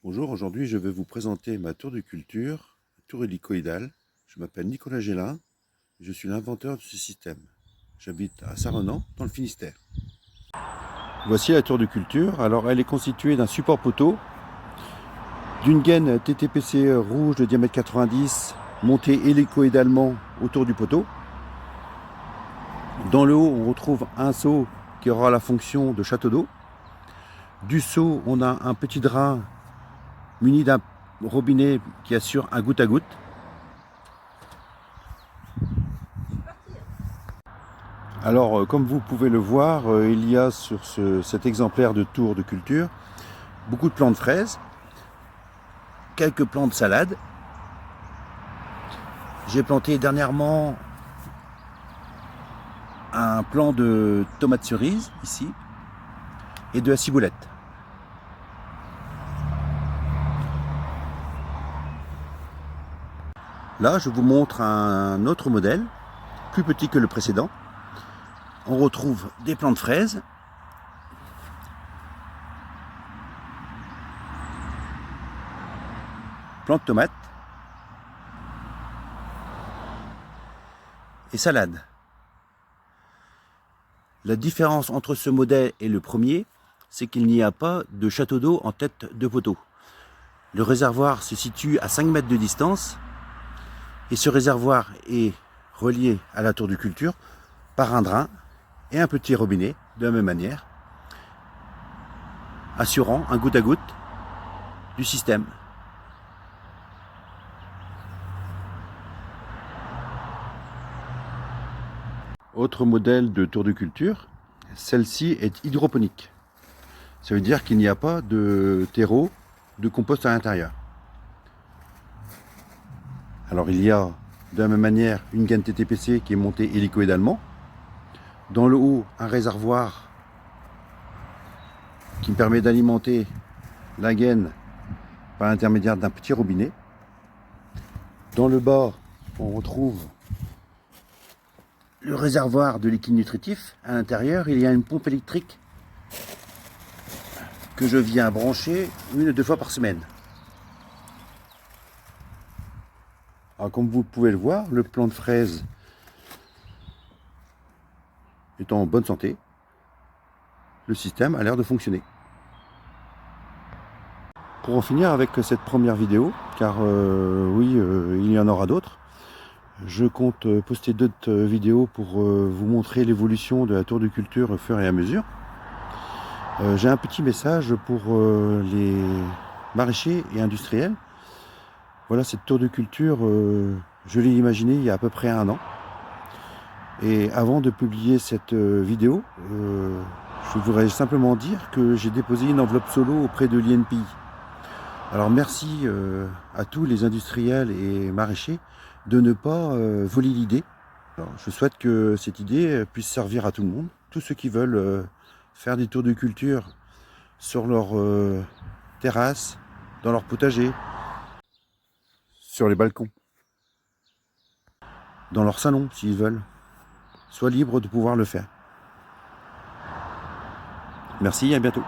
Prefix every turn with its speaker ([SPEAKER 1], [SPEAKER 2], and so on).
[SPEAKER 1] Bonjour, aujourd'hui je vais vous présenter ma tour de culture, tour hélicoïdale. Je m'appelle Nicolas Gélin, je suis l'inventeur de ce système. J'habite à Saint-Renan, dans le Finistère. Voici la tour de culture. Alors elle est constituée d'un support poteau, d'une gaine TTPC rouge de diamètre 90, montée hélicoïdalement autour du poteau. Dans le haut, on retrouve un seau qui aura la fonction de château d'eau. Du seau, on a un petit drain muni d'un robinet qui assure un goutte à goutte. Alors, comme vous pouvez le voir, il y a sur cet exemplaire de tour de culture beaucoup de plants de fraises, quelques plants de salade. J'ai planté dernièrement un plant de tomates cerises ici et de la ciboulette. Là, je vous montre un autre modèle, plus petit que le précédent. On retrouve des plants de fraises, plants de tomates et salade. La différence entre ce modèle et le premier, c'est qu'il n'y a pas de château d'eau en tête de poteau. Le réservoir se situe à 5 mètres de distance et ce réservoir est relié à la tour de culture par un drain et un petit robinet de la même manière, assurant un goutte à goutte du système. Autre modèle de tour de culture, celle-ci est hydroponique. Ça veut dire qu'il n'y a pas de terreau, de compost à l'intérieur. Alors il y a de la même manière une gaine TTPC qui est montée hélicoïdalement. Dans le haut, un réservoir qui me permet d'alimenter la gaine par l'intermédiaire d'un petit robinet. Dans le bas, on retrouve le réservoir de liquide nutritif. À l'intérieur, il y a une pompe électrique que je viens brancher 1 ou 2 fois par semaine. Alors, comme vous pouvez le voir, le plant de fraise est en bonne santé. Le système a l'air de fonctionner. Pour en finir avec cette première vidéo, car il y en aura d'autres, je compte poster d'autres vidéos pour vous montrer l'évolution de la tour de culture au fur et à mesure. J'ai un petit message pour les maraîchers et industriels. Voilà, cette tour de culture, je l'ai imaginée il y a à peu près 1 an. Et avant de publier cette vidéo, je voudrais simplement dire que j'ai déposé une enveloppe solo auprès de l'INPI. Alors merci à tous les industriels et maraîchers de ne pas voler l'idée. Je souhaite que cette idée puisse servir à tout le monde, tous ceux qui veulent faire des tours de culture sur leur terrasse, dans leur potager, sur les balcons, dans leur salon s'ils veulent. Soient libres de pouvoir le faire. Merci et à bientôt.